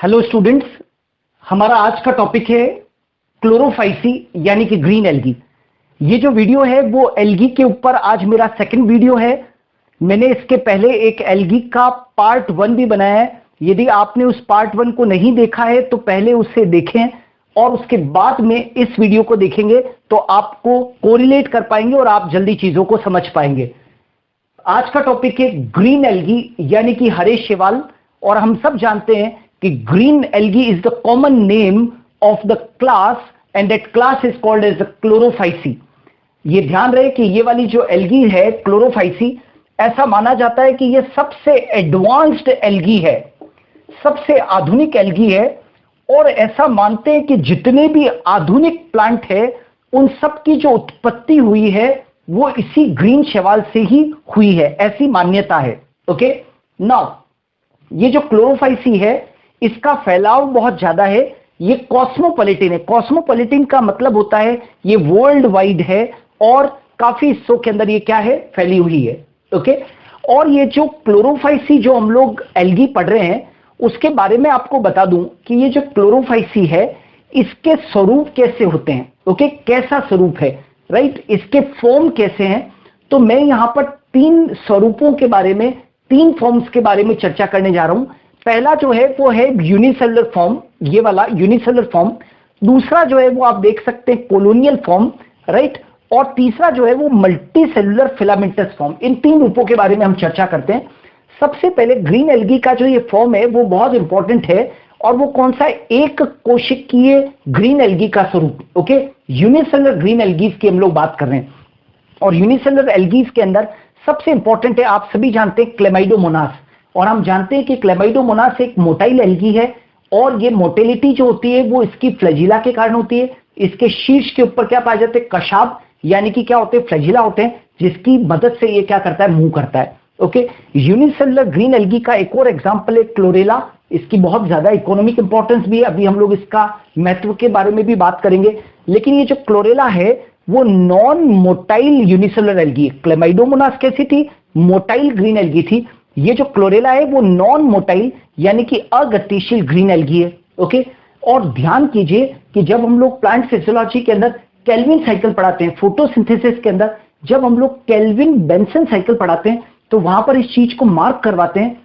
Hello students, हमारा आज का टॉपिक है क्लोरोफाइसी यानी कि ग्रीन एल्गी। ये जो वीडियो है वो एल्गी के ऊपर आज मेरा सेकंड वीडियो है। मैंने इसके पहले एक एल्गी का पार्ट 1 भी बनाया है। यदि आपने उस पार्ट 1 को नहीं देखा है तो पहले उसे देखें और उसके बाद में इस वीडियो को देखेंगे तो आपको कोरिलेट कर पाएंगे और आप जल्दी चीजों को समझ पाएंगे। आज का टॉपिक है ग्रीन एल्गी यानी कि हरे शैवाल, और हम सब जानते हैं कि green algae is the common name of the class and that class is called as the chlorophyceae. ये ध्यान रहे कि ये वाली जो एल्गी है क्लोरोफाइसी, ऐसा माना जाता है कि ये सबसे एडवांस्ड एल्गी है, सबसे आधुनिक एल्गी है, और ऐसा मानते हैं कि जितने भी आधुनिक प्लांट है उन सब की जो उत्पत्ति हुई है वो इसी ग्रीन शैवाल से ही हुई है, ऐसी मान्यता है। ओके, नाउ ये जो क्लोरोफाइसी है इसका फैलाव बहुत ज्यादा है। ये कॉस्मोपॉलिटन है। कॉस्मोपॉलिटन का मतलब होता है ये वर्ल्ड वाइड है और काफी हिस्सों के अंदर ये क्या है, फैली हुई है। ओके, और ये जो क्लोरोफाइसी जो हम लोग एल्गी पढ़ रहे हैं उसके बारे में आपको बता दूं कि ये जो क्लोरोफाइसी है इसके स्वरूप कैसे होते हैं। ओके, कैसा स्वरूप है, राइट, इसके फॉर्म कैसे हैं। तो मैं यहां पर 3 स्वरूपों के बारे में, 3 फॉर्म्स के बारे में चर्चा करने जा रहा हूं। पहला जो है वो है यूनिसेलुलर फॉर्म, ये वाला यूनिसेलुलर फॉर्म। दूसरा जो है वो आप देख सकते हैं कॉलोनियल फॉर्म, राइट, और तीसरा जो है वो मल्टी सेलुलर फिलामेंटस फॉर्म। इन 3 रूपों के बारे में हम चर्चा करते हैं। सबसे पहले ग्रीन एल्गी का जो ये फॉर्म है वो बहुत इंपॉर्टेंट है, और वो कौन सा, एक कोशिकीय ग्रीन एल्गी का स्वरूप। ओके, यूनिसेलुलर ग्रीन एल्गीज की हम लोग बात कर रहे हैं, और यूनिसेलुलर एल्गीज के अंदर सबसे इंपॉर्टेंट है, आप सभी जानते हैं, क्लेमाइडोमोनास। और हम जानते हैं कि क्लेमाइडोमोनास एक मोटाइल एल्गी है, और ये मोटेलिटी जो होती है वो इसकी फ्लैजिला के कारण होती है। इसके शीर्ष के ऊपर क्या पाए जाते हैं, कशाब, यानी कि क्या होते हैं, फ्लैजिला होते हैं, जिसकी मदद से ये क्या करता है, मूव करता है। ओके, यूनिसेलुलर ग्रीन एल्गी का एक और एग्जांपल है क्लोरेला। इसकी बहुत ज्यादा इकोनॉमिक इंपॉर्टेंस भी है, अभी हम लोग इसका महत्व के बारे में भी बात करेंगे। लेकिन ये जो क्लोरेला है वो नॉन मोटाइल यूनिसेलुलर एल्गी है। क्लेमाइडोमोनास कैसी थी, मोटाइल ग्रीन एल्गी थी। ये जो क्लोरेला है वो नॉन मोटाइल यानी कि अगतिशील ग्रीन एल्गी है। ओके, और ध्यान कीजिए कि जब हम लोग प्लांट फिजियोलॉजी के अंदर केल्विन साइकिल पढ़ाते हैं, फोटोसिंथेसिस के अंदर जब हम लोग केल्विन बेंसन साइकिल पढ़ाते हैं तो वहां पर इस चीज को मार्क करवाते हैं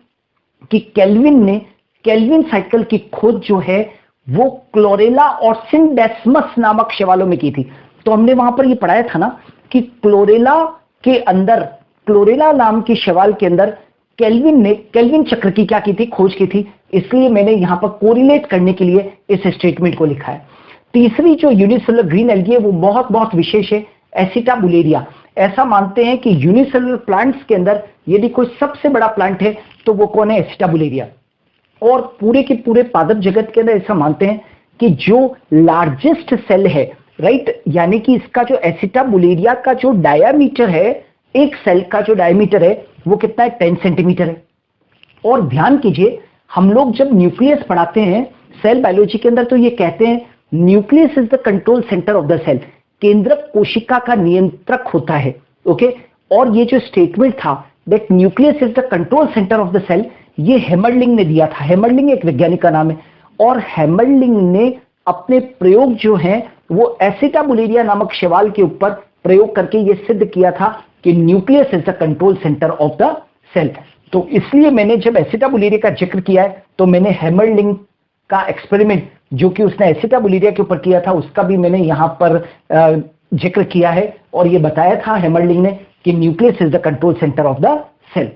कि केल्विन ने केल्विन साइकिल की खोज जो है वो क्लोरेला और सिंडेस्मस नामक शैवालों में की थी। तो हमने वहां पर ये पढ़ाया था ना कि क्लोरेला के अंदर, क्लोरेला नाम की शैवाल के अंदर केल्विन ने केल्विन चक्र की क्या की थी, खोज की थी। इसलिए मैंने यहां पर कोरिलेट करने के लिए इस स्टेटमेंट को लिखा है। तीसरी जो यूनिसेलुलर ग्रीन एल्गी है वो बहुत बहुत विशेष है, एसिटाबुलेरिया। ऐसा मानते हैं कि यूनिसेलुलर प्लांट्स के अंदर यदि कोई सबसे बड़ा प्लांट है तो वो कौन है, एसिटाबुलेरिया। और पूरे के पूरे पादप जगत के अंदर ऐसा मानते हैं कि जो लार्जेस्ट सेल है, राइट, यानी कि इसका जो एसिटाबुलेरिया का जो डायामीटर है, एक सेल का जो डायमीटर है वो कितना है, 10 सेंटीमीटर है। और ध्यान कीजिए, हम लोग जब न्यूक्लियस पढ़ाते हैं सेल बायोलॉजी के अंदर तो ये कहते हैं nucleus is the control centre of the cell, केंद्रक कोशिका का नियंत्रक होता है। ओके, और ये जो स्टेटमेंट था that nucleus is the control centre of the cell, ये हेमरलिंग ने दिया था। हेमरलिंग एक वैज्ञानिक का नाम है, और हेमरलिंग ने अपने प्रयोग जो है वो एसिटाबुलेरिया नामक शैवाल के ऊपर प्रयोग करके ये सिद्ध किया था कि nucleus is the control centre of the cell. तो इसलिए मैंने जब एसिटाबुलेरिया का जिक्र किया है तो मैंने हेमरलिंग का एक्सपेरिमेंट जो कि उसने एसिटाबुलेरिया के ऊपर किया था उसका भी मैंने यहां पर जिक्र किया है, और ये बताया था हेमरलिंग ने कि nucleus is the control centre of the cell.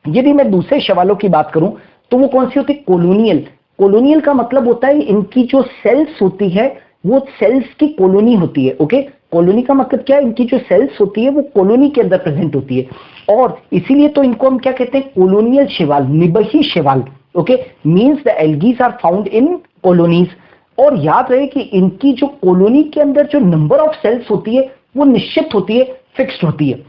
यदि मैं दूसरे शैवालों की बात करूं तो वो कौन सी होती है, कॉलोनियल। कॉलोनियल का मतलब होता है इनकी जो सेल्स होती है वो सेल्स की कॉलोनी होती है। ओके, कॉलोनी का मतलब क्या है, इनकी जो सेल्स होती है वो कॉलोनी के अंदर प्रेजेंट होती है, और इसीलिए तो इनको हम क्या कहते हैं, कॉलोनियल शैवाल, निबही शैवाल। Okay, means the algae are found in colonies. और याद रहे कि इनकी जो कॉलोनी के अंदर जो नंबर ऑफ सेल्स होती है वो निश्चित होती है, फिक्स्ड होती है।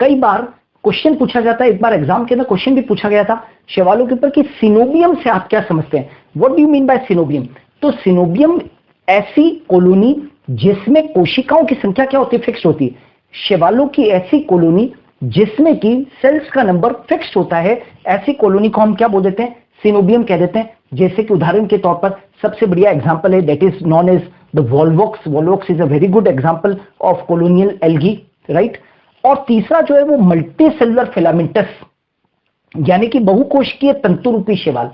कई बार क्वेश्चन पूछा जाता है, एक बार एग्जाम के अंदर क्वेश्चन भी पूछा गया था शैवालों के ऊपर कि सिनोबियम से आप क्या समझते हैं, what do you mean by coenobium. तो सिनोबियम ऐसी कॉलोनी जिसमें कोशिकाओं की संख्या क्या होती है, फिक्स्ड होती है। शैवालों की ऐसी कॉलोनी जिसमें कि सेल्स का नंबर फिक्स्ड होता है, ऐसी कॉलोनी को हम क्या बोल देते हैं, सिनोबियम कह देते हैं। जैसे कि उदाहरण के तौर पर सबसे बढ़िया एग्जांपल है that is known as the volvox. Volvox is a very good example of colonial algae, right. और तीसरा जो है वो मल्टी सेलुलर फिलामेंटस यानी कि बहुकोशिकीय तंतुरूपी शैवाल।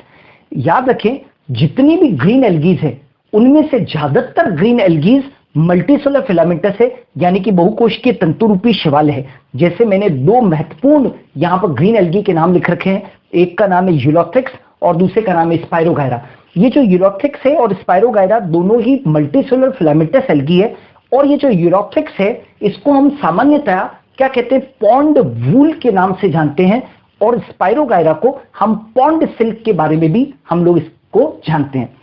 याद रखें जितनी भी ग्रीन एल्गीज है उनमें से ज्यादातर ग्रीन एल्गीज मल्टीसेलुलर फिलामेंटस है यानी कि बहुकोशिकीय तंतुरूपी शैवाल है। जैसे मैंने दो महत्वपूर्ण यहां पर ग्रीन एल्गी के नाम लिख रखे हैं, एक का नाम है यूलोथ्रिक्स और दूसरे का नाम है स्पाइरोगायरा। ये जो यूलोथ्रिक्स है और स्पाइरोगायरा दोनों ही मल्टीसेलुलर फिलामेंटस एल्गी है। और ये जो यूलोथ्रिक्स है इसको हम सामान्यतः क्या कहते हैं, पॉन्ड वूल के नाम से जानते हैं, और स्पाइरोगायरा को हम पॉन्ड सिल्क के बारे में भी हम लोग इसको जानते हैं।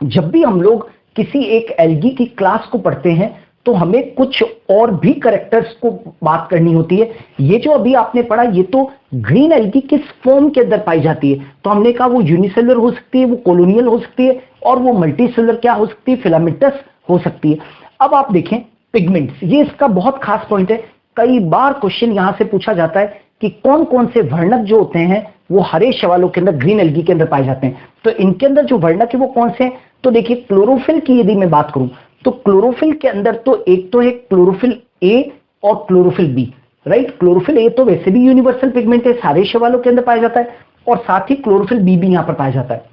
जब भी हम लोग किसी एक एल्गी की क्लास को पढ़ते हैं तो हमें कुछ और भी कैरेक्टर्स को बात करनी होती है। ये जो अभी आपने पढ़ा ये तो ग्रीन एल्गी किस फॉर्म के अंदर पाई जाती है, तो हमने कहा वो यूनिसेलुलर हो सकती है, वो कॉलोनियल हो सकती है, और वो मल्टीसेलुलर क्या हो सकती है, फिलामेंटस हो सकती है। अब आप देखें पिगमेंट्स, ये इसका बहुत खास पॉइंट है। कई बार क्वेश्चन यहां से पूछा जाता है कि कौन कौन से वर्णक जो होते हैं वो हरे शैवालों के अंदर ग्रीन एल्गी के अंदर पाए जाते हैं। तो इनके अंदर जो वर्णक है वो कौन से हैं, तो देखिए क्लोरोफिल की यदि मैं बात करूं तो क्लोरोफिल के अंदर तो एक तो है क्लोरोफिल ए और chlorophyll B, right. Chlorophyll A तो वैसे भी यूनिवर्सल पिगमेंट है, सारे शैवालों के अंदर पाया जाता है, और साथ ही क्लोरोफिल बी भी यहां पर पाया जाता है।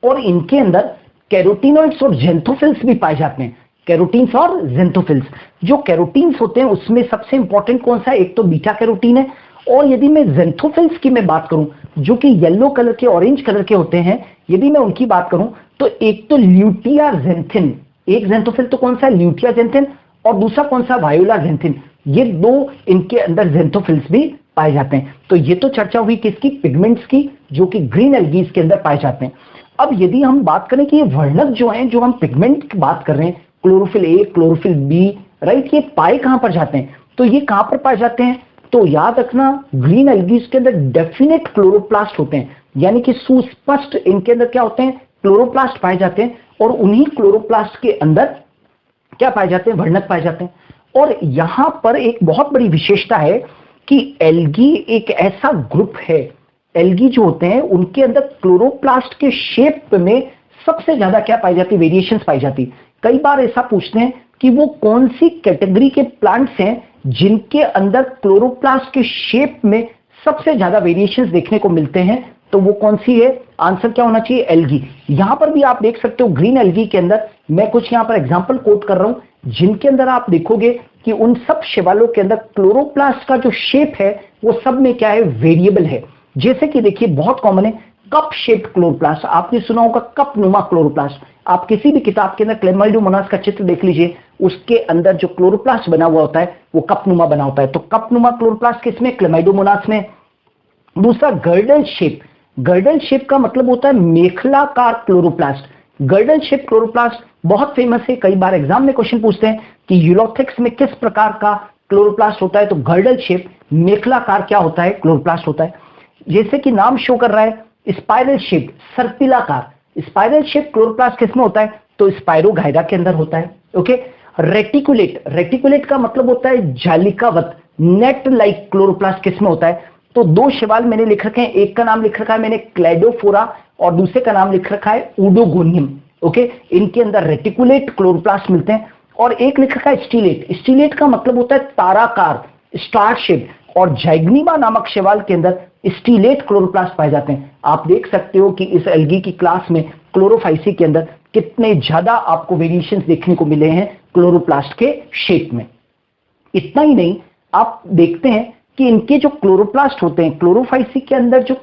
और इनके अंदर कैरोटीनॉइड्स और जेंथोफिल्स भी पाए जाते हैं, कैरोटीन्स और जेंथोफिल्स। जो कैरोटीन्स होते हैं उसमें सबसे इंपॉर्टेंट कौन सा है, एक तो बीटा कैरोटीन है, और यदि मैं जेंथोफिल्स की मैं बात करूं जो कि येलो कलर के ऑरेंज कलर के होते हैं, यदि मैं उनकी बात करूं तो एक तो ल्यूटिया जेंथिन, एक जेंथोफिल तो कौन सा है, ल्यूटिया जेंथिन, और दूसरा कौन सा, वायोला जेंथिन। ये दो इनके अंदर जेंथोफिल्स भी पाए जाते हैं। तो ये तो चर्चा हुई किसकी, पिगमेंट्स की, जो कि ग्रीन एल्गीज के अंदर पाए जाते हैं। अब यदि हम बात करें कि ये वर्णक जो हैं, जो हम पिगमेंट की बात कर रहे हैं, chlorophyll A, chlorophyll B, right, ये पाए कहां पर जाते हैं, तो ये कहां पर पाए जाते हैं, तो याद रखना ग्रीन एल्गीज के अंदर डेफिनेट क्लोरोप्लास्ट होते हैं, यानी कि सुस्पष्ट इनके अंदर क्या होते हैं, क्लोरोप्लास्ट पाए जाते हैं, और उन्हीं क्लोरोप्लास्ट के अंदर क्या पाए जाते हैं, वर्णक पाए जाते हैं। और यहां पर एक बहुत बड़ी विशेषता है कि एल्गी एक ऐसा ग्रुप है, एल्गी जो होते हैं उनके अंदर क्लोरोप्लास्ट के शेप में सबसे ज्यादा क्या पाई जाती है, वेरिएशंस पाई जाती है। कई बार ऐसा पूछते हैं कि वो कौन सी कैटेगरी के प्लांट्स हैं जिनके अंदर क्लोरोप्लास्ट के शेप में सबसे ज्यादा वेरिएशंस देखने को मिलते हैं, तो वो कौन सी है, आंसर क्या होना चाहिए, एल्गी। यहां पर भी आप देख सकते हो ग्रीन एल्गी के अंदर मैं कुछ यहां पर एग्जांपल कोट कर रहा हूं, जिनके अंदर आप देखोगे कि उन सब शैवालों के अंदर क्लोरोप्लास्ट का जो शेप है वो सब में क्या है, वेरिएबल है। जैसे कि देखिए बहुत कॉमन है कप शेप्ड क्लोरोप्लास्ट, आपने सुना होगा कप नुमा क्लोरोप्लास्ट। आप किसी भी किताब के अंदर क्लेमाइडोमोनास का चित्र देख लीजिए, उसके अंदर जो क्लोरोप्लास्ट बना हुआ होता है वो कप नुमा बना होता है। तो कप नुमा क्लोरोप्लास्ट किसमें, क्लेमाइडोमोनास में। दूसरा गर्डल शेप, गर्डल शेप का मतलब होता है मेखलाकार क्लोरोप्लास्ट। गर्डल शेप क्लोरोप्लास्ट बहुत फेमस है, कई बार एग्जाम में क्वेश्चन पूछते हैं कि यूलोथ्रिक्स में किस प्रकार का क्लोरोप्लास्ट होता है, तो गर्डल शेप मेखलाकार क्या होता है, क्लोरोप्लास्ट होता है। जैसे कि नाम शो कर रहा है स्पाइरल शेप, सर्पिलाकार, स्पाइरल शेप क्लोरोप्लास्ट किसमें होता है, तो स्पाइरोगायरा के अंदर होता है। ओके, रेटिकुलेट, रेटिकुलेट का मतलब होता है जालिकावत, नेट लाइक क्लोरोप्लास्ट किसमें होता है, तो दो शैवाल मैंने लिख रखे हैं, एक का नाम लिख रखा है मैंने क्लेडोफोरा और दूसरे का नाम लिख रखा है ऊडोगोनियम। ओके, इनके अंदर रेटिकुलेट क्लोरोप्लास्ट मिलते हैं। और एक लिख रखा है स्टीलेट, स्टीलेट का मतलब होता है ताराकार, स्टार शेप, और जैगनीमा नामक शैवाल के अंदर स्टीलेट क्लोरोप्लास्ट पाए जाते हैं। आप देख सकते हो कि इस एल्गी की क्लास में क्लोरोफाइसी के अंदर कितने ज्यादा आपको वेरिएशंस देखने को मिले हैं क्लोरोप्लास्ट के शेप में। इतना ही नहीं, आप देखते हैं कि इनके जो क्लोरोप्लास्ट होते हैं, क्लोरोफाइसी के अंदर जो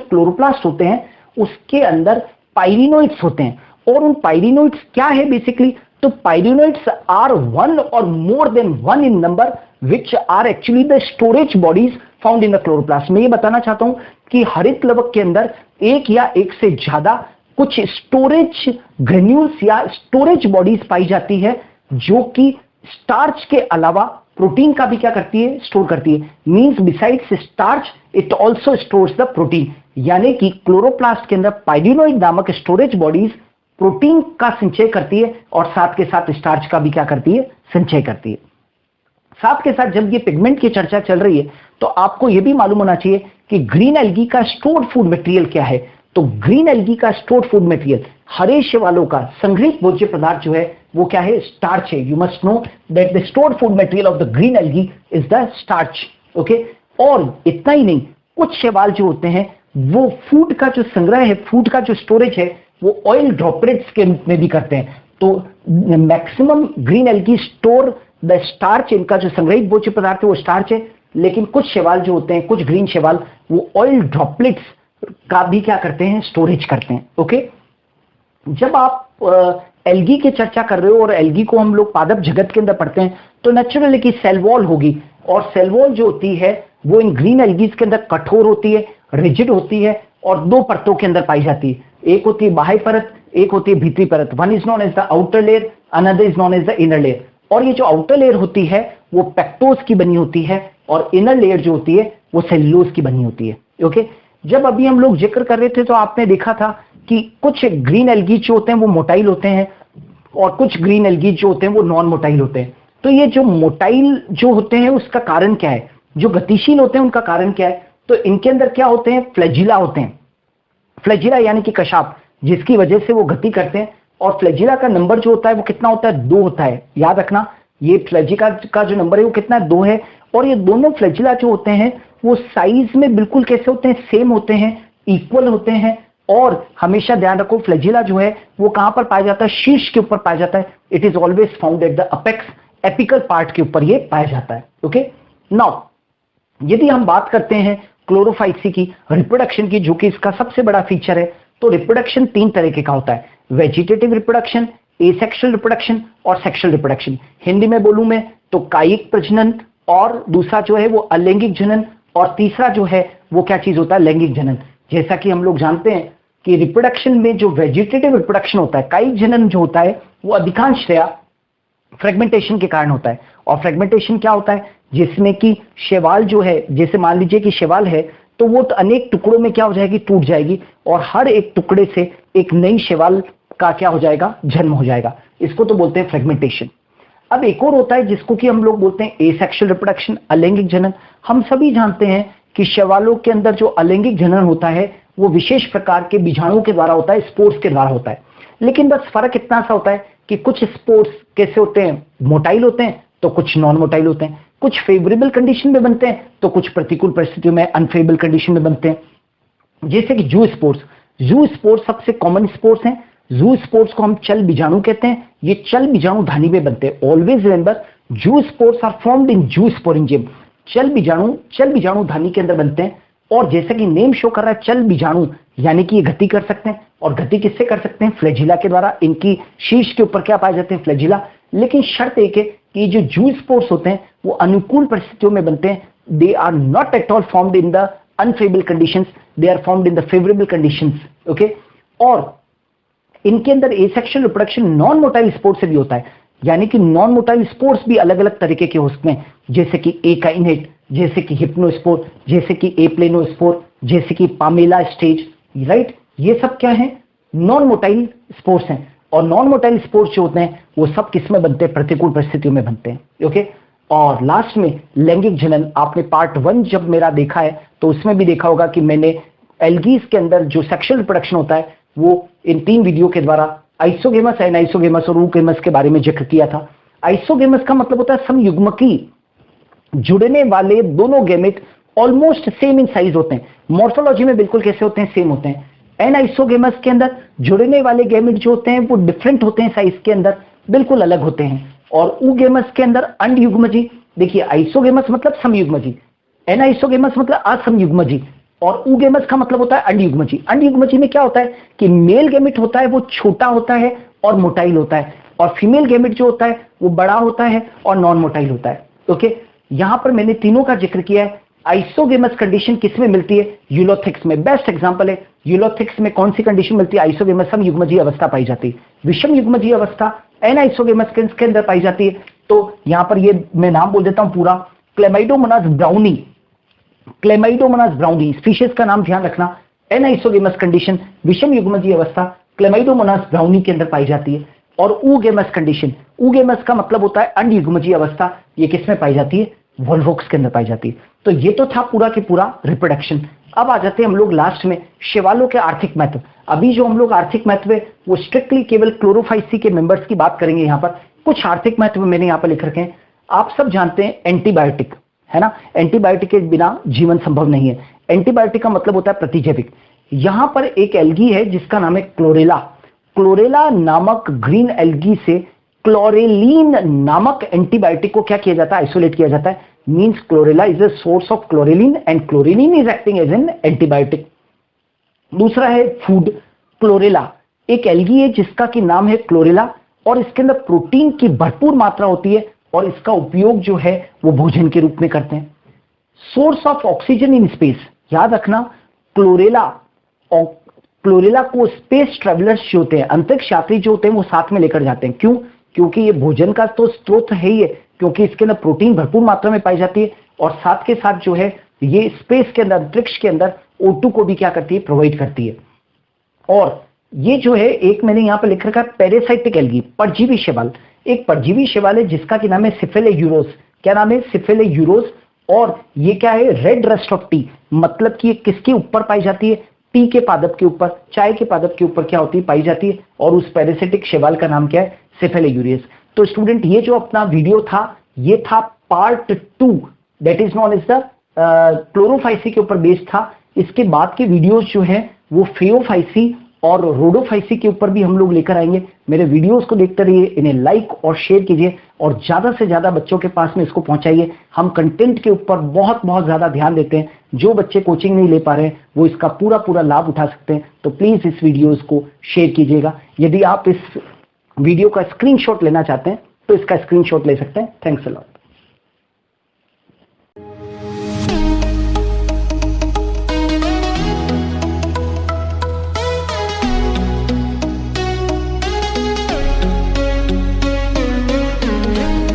क्लोरोप्लास्ट होते हैं उसके पाइरिनोइड्स पाइरिनोइड्स होते हैं। और उन पाइरिनोइड्स क्या है बेसिकली, तो पाइरिनोइड्स आर वन और more than one in number which are actually the storage bodies found in the chloroplast. मैं ये बताना चाहता हूं कि हरित लवक के अंदर एक या एक से ज्यादा कुछ स्टोरेज ग्रेन्यूल्स या स्टोरेज बॉडीज पाई जाती है, जो कि स्टार्च के अलावा प्रोटीन का भी क्या करती है, स्टोर करती है। Means besides starch it also stores the protein, यानी कि क्लोरोप्लास्ट के अंदर पाइरिनोइड नामक स्टोरेज बॉडीज प्रोटीन का संचय करती है और साथ के साथ स्टार्च का भी क्या करती है, संचय करती है। साथ के साथ जब ये पिगमेंट की चर्चा चल रही है तो आपको यह भी मालूम होना चाहिए कि ग्रीन एल्गी का स्टोर्ड फूड मटेरियल क्या है। तो ग्रीन एल्गी का स्टोर्ड फूड मटेरियल, हरे शैवालों का संग्रहित भोज्य पदार्थ जो है वो क्या है? स्टार्च है। You must know that the stored food material of the green algae is the starch. Okay, और इतना ही नहीं, कुछ शैवाल जो होते हैं वो फूड का जो संग्रह है, फूड का जो स्टोरेज है, वो ऑयल ड्रॉपलेट्स के रूप में भी करते हैं। तो maximum green algae store the starch, इनका जो संग्रहित भोज्य पदार्थ है वो स्टार्च है, लेकिन कुछ शैवाल जो होते हैं, कुछ ग्रीन शैवाल, वो ऑयल ड्रॉपलेट्स का भी क्या करते हैं? स्टोरेज करते हैं। ओके, जब आप एल्गी की चर्चा कर रहे हो और एल्गी को हम लोग पादप जगत के अंदर पढ़ते हैं, तो नेचुरली की सेल वॉल होगी, और सेल वॉल जो होती है वो इन ग्रीन एल्गीज के अंदर कठोर होती है, रिजिड होती है, और दो परतों के अंदर पाई जाती है। एक होती है बाह्य परत, एक होती है भीतरी परत। One is known as the outer layer, another is known as the inner layer. और ये जो आउटर लेयर होती है वो पेक्टोज की बनी होती है, और इनर लेयर जो होती है वो सेल्यूलोज की बनी होती है। ओके, जब अभी हम लोग जिक्र कर रहे थे तो आपने देखा था कि कुछ ग्रीन एल्गी जो होते हैं वो मोटाइल होते हैं, और कुछ ग्रीन एल्गी जो होते हैं वो नॉन मोटाइल होते हैं। तो ये जो मोटाइल जो होते हैं उसका कारण क्या है? जो गतिशील होते हैं उनका कारण क्या है? तो इनके अंदर क्या होते हैं? फ्लैजिला होते हैं। फ्लैजिला यानी कि कशाप, जिसकी वजह से वो गति करते हैं। और फ्लैजिला का नंबर जो होता है वो कितना होता है? 2 होता है। याद रखना, ये फ्लैजिला का जो नंबर है वो कितना है? 2 है। और ये दोनों फ्लैजिला जो होते हैं वो साइज में बिल्कुल कैसे होते हैं? सेम होते हैं, इक्वल होते हैं। और हमेशा ध्यान रखो, फ्लैजिला जो है वो कहां पर पाया जाता है? शीर्ष के ऊपर पाया जाता है। It is always found at the apex, apical part के ऊपर ये पाया जाता है। ओके, नाउ यदि हम बात करते हैं क्लोरोफाइसी की रिप्रोडक्शन की, जो कि इसका सबसे बड़ा फीचर है, तो रिप्रोडक्शन 3 तरीके का होता है: वेजिटेटिव रिप्रोडक्शन, एसेक्सुअल रिप्रोडक्शन और सेक्सुअल रिप्रोडक्शन। हिंदी में बोलूं मैं तो कायिक प्रजनन, और दूसरा जो है वो अलैंगिक जनन, और तीसरा जो है वो क्या चीज होता है? लैंगिक जनन। जैसा कि हम लोग जानते हैं कि रिप्रोडक्शन में जो वेजिटेटिव रिप्रोडक्शन होता है, कायिक जनन जो होता है, वो अधिकांशतया फ्रेगमेंटेशन के कारण होता है। और फ्रेगमेंटेशन क्या होता है? जिसमें कि शैवाल जो है, जैसे मान लीजिए कि शैवाल है, तो वो तो अनेक टुकड़ों में क्या हो जाएगी? टूट जाएगी, और हर एक टुकड़े से एक नई शैवाल का क्या हो जाएगा? जन्म हो जाएगा। इसको तो बोलते हैं फ्रेगमेंटेशन। अब एक और होता है जिसको कि हम लोग बोलते हैं एसेक्सुअल रिप्रोडक्शन, अलैंगिक जनन। हम सभी जानते हैं कि शैवालों के अंदर जो अलैंगिक जनन होता है वो विशेष प्रकार के बीजाणुओं के द्वारा होता है, स्पोर्स के द्वारा होता है। लेकिन बस फर्क इतना सा होता है कि कुछ स्पोर्स कैसे होते हैं? मोटाइल होते हैं, तो कुछ नॉन मोटाइल होते हैं। कुछ फेवरेबल कंडीशन में बनते हैं, तो कुछ प्रतिकूल परिस्थितियों में अनफेवरेबल कंडीशन में बनते हैं। जैसे कि जू स्पोर्स। जू स्पोर्स सबसे कॉमन स्पोर्स हैं। जू स्पोर्स को हम चल बीजाणु कहते हैं। ये चल बीजाणु धानी में बनते हैं। ऑलवेज रिमेंबर, जू स्पोर्स आर फॉर्म्ड इन जू स्पोरेंजियम। चल बीजाणु धानी के अंदर बनते हैं। और जैसे कि नेम शो कर रहा है, चल बीजाणु यानी कि ये गति कर सकते हैं, और गति किससे कर सकते हैं? फ्लैजिला के द्वारा। इनकी शीर्ष के ऊपर क्या पाए जाते हैं? फ्लैजिला। लेकिन शर्त एक है कि जो जू स्पोर्स होते हैं वो अनुकूल परिस्थितियों में बनते हैं। They are not at all formed in the unfavourable conditions, they are formed in the favourable conditions. Okay, और इनके अंदर asexual reproduction non motile spores से भी होता है। यानी कि नॉन मोटाइल स्पोर्स भी अलग अलग तरीके के हो सकते हैं, जैसे कि एकाइनेट, जैसे कि हिप्नोस्पोर, जैसे कि एप्लेनोस्पोर, जैसे कि पामेला स्टेज। राइट, ये सब क्या है? नॉन मोटाइल स्पोर्स हैं। और नॉन मोटाइल स्पोर्स जो होते हैं वो सब किस में बनते हैं? प्रतिकूल परिस्थितियों में बनते हैं। ओके, और लास्ट में लैंगिक जनन। आपने पार्ट 1 जब मेरा देखा है तो उसमें भी देखा होगा कि मैंने एल्गीज के अंदर जो सेक्सुअल रिप्रोडक्शन होता है वो इन 3 वीडियो के द्वारा आइसोगेमस, एनाइसोगेमस और ऊगेमस के बारे में जिक्र किया था। आइसोगेमस का मतलब होता है समयुग्मकी, जुड़ने वाले दोनों gamete almost same in size होते हैं। मॉर्फोलॉजी में बिल्कुल कैसे होते हैं? सेम होते हैं। एनाइसोगेमस के अंदर जुड़ने वाले गैमेट जो होते हैं वो डिफरेंट होते हैं, साइज के अंदर बिल्कुल अलग होते हैं। और ऊगेमस के अंदर अंडयुग्मजी। देखिए, आइसोगेमस मतलब समयुग्मजी, एनाइसोगेमस मतलब असमयुग्मजी, और ऊगेमस का मतलब होता है अंडयुग्मजी। अंडयुग्मजी में क्या होता है कि मेल गैमेट होता है वो छोटा होता है और मोटाइल होता है, और फीमेल गैमेट जो होता है वो बड़ा होता है और नॉन मोटाइल होता है। ओके, यहां पर मैंने तीनों का जिक्र किया है। आइसोगेमस कंडीशन किसमें मिलती है? यूलोथिक्स में। बेस्ट एग्जांपल है यूलोथिक्स में कौन सी कंडीशन मिलती है? आइसोगेमस समयुग्मजी अवस्था पाई जाती है। विषम युग्मजी अवस्था एनाइसोगेमस के अंदर पाई जाती है। तो यहां पर ये मैं नाम बोल देता हूं पूरा, Chlamydomonas brownie. Chlamydomonas brownie species का नाम ध्यान रखना। एनाइसोगेमस कंडीशन विषम युग्मजी अवस्था क्लेमाइडोमोनास ब्राउनी के अंदर पाई जाती है। और ऊगेमस कंडीशन, ऊगेमस का मतलब होता है अंडयुग्मजी अवस्था, ये किसमें पाई जाती है? वोल्वोक्स के अंदर पाई जाती है। तो ये तो था पूरा के पूरा रिप्रोडक्शन। अब आ जाते हैं हम लोग लास्ट में शैवालों के आर्थिक महत्व। अभी जो हम लोग आर्थिक महत्व है वो स्ट्रिक्टली केवल क्लोरोफाइसी के मेंबर्स की बात करेंगे। यहाँ पर कुछ आर्थिक महत्व मैंने यहाँ पर लिख रखे हैं। आप सब जानते हैं एंटीबायोटिक, है ना, एंटीबायोटिक के बिना जीवन संभव नहीं है। एंटीबायोटिक का मतलब होता है प्रतिजैविक। यहां पर एक एल्गी है जिसका नाम है क्लोरेला। क्लोरेला नामक ग्रीन एल्गी से क्लोरेलिन नामक एंटीबायोटिक को क्या किया जाता है, आइसोलेट किया जाता है। Means Chlorella is a source of chlorellin and chlorellin is acting as an antibiotic. दूसरा है फूड। क्लोरेला एक एल्गी है जिसका कि नाम है क्लोरेला और इसके अंदर प्रोटीन की भरपूर मात्रा होती है और इसका उपयोग जो है वो भोजन के रूप में करते हैं। Source of oxygen in space, याद रखना क्लोरेला और क्लोरेला को स्पेस ट्रेवलर्स जो होते हैं, अंतरिक्ष यात्री जो होते हैं, वो साथ में लेकर जाते हैं। क्यों? क्योंकि ये भोजन का तो स्रोत है ही है, क्योंकि इसके अंदर प्रोटीन भरपूर मात्रा में पाई जाती है और साथ के साथ जो है ये स्पेस के अंदर, अंतरिक्ष के अंदर O2 को भी क्या करती है, प्रोवाइड करती है। और ये जो है एक मैंने यहां पर लिख रखा है पैरासाइटिक एल्गी, परजीवी शैवाल। एक परजीवी शैवाल है जिसका कि नाम है सिफेलेयूरोस। क्या नाम है? सिफेलेयूरोस। और ये क्या है? रेड रस्ट ऑफ टी, मतलब कि ये किसके ऊपर पाई जाती है? टी के पादप के ऊपर, चाय के पादप के ऊपर क्या होती है, पाई जाती है। और उस पैरासाइटिक शैवाल का नाम क्या है? सिफेलेयूरोस। तो स्टूडेंट ये जो अपना वीडियो था ये था part 2, that is known as the chlorophyceae के ऊपर बेस्ड था। इसके बाद के वीडियोस जो है वो फेओफाइसी और रोडोफाइसी के ऊपर भी हम लोग लेकर आएंगे। मेरे वीडियोस को देखते रहिए, इन्हें लाइक और शेयर कीजिए और ज्यादा से ज्यादा बच्चों के पास में इसको पहुंचाइए। हम कंटेंट के ऊपर बहुत बहुत ज्यादा ध्यान देते हैं। जो बच्चे कोचिंग नहीं ले पा रहे हैं वो इसका पूरा पूरा लाभ उठा सकते हैं। तो प्लीज इस वीडियोस को शेयर कीजिएगा। यदि आप इस वीडियो का स्क्रीनशॉट लेना चाहते हैं तो इसका स्क्रीनशॉट ले सकते हैं। Thanks a lot.